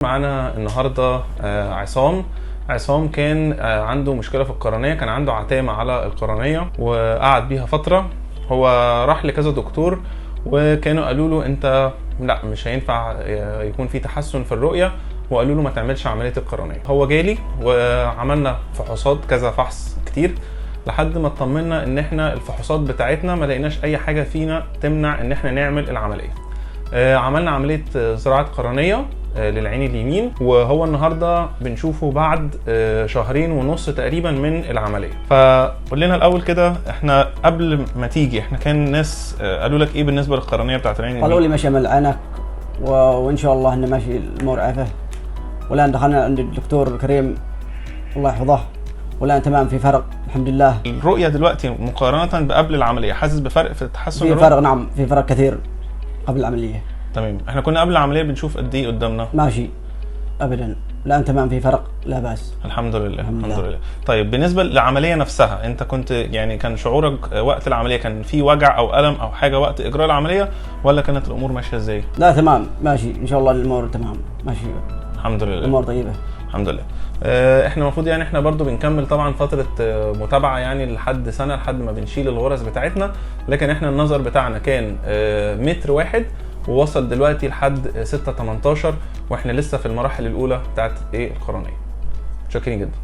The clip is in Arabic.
معانا النهارده عصام كان عنده مشكله في القرنيه، كان عنده عتامه على القرنيه وقعد بيها فتره. هو راح لكذا دكتور وكانوا قالوا له انت لا مش هينفع يكون في تحسن في الرؤيه، وقالوا له ما تعملش عمليه القرنيه. هو جالي وعملنا فحوصات، كذا فحص كتير، لحد ما اطمنا ان احنا الفحوصات بتاعتنا ما لقيناش اي حاجه فينا تمنع ان احنا نعمل العمليه. عملنا عمليه زراعه قرنيه للعين اليمين، وهو النهارده بنشوفه بعد 2.5 شهر تقريبا من العمليه. فقول لنا الاول كده، احنا قبل ما تيجي احنا كان الناس قالوا لك ايه بالنسبه للقرنيه بتاعت العين اليمين؟ قالوا لي ماشي من عينك وان شاء الله انه ماشي الامور عافيه، والان دخلنا عند الدكتور الكريم الله يحفظه، والان تمام، في فرق الحمد لله. الرؤيه دلوقتي مقارنه بقبل العمليه، حاسس بفرق في التحسن؟ في فرق، نعم في فرق كثير قبل العمليه. تمام. احنا كنا قبل العمليه بنشوف قد ايه قدامنا؟ ماشي ابدا، الان تمام، في فرق لا باس الحمد لله. الحمد لله. طيب بالنسبه للعمليه نفسها، انت كنت يعني كان شعورك وقت العمليه كان في وجع او الم او حاجه وقت اجراء العمليه، ولا كانت الامور ماشيه ازاي؟ لا تمام ماشي ان شاء الله، الامور تمام ماشي الحمد لله، الامور طيبه الحمد للله. احنا المفروض يعني احنا برضو بنكمل طبعا فتره متابعه يعني لحد سنه، لحد ما بنشيل الغرز بتاعتنا، لكن احنا النظر بتاعنا كان 1 متر ووصل دلوقتي لحد 6.18، واحنا لسه في المراحل الاولى بتاعت القرنيه. شاكرين جدا.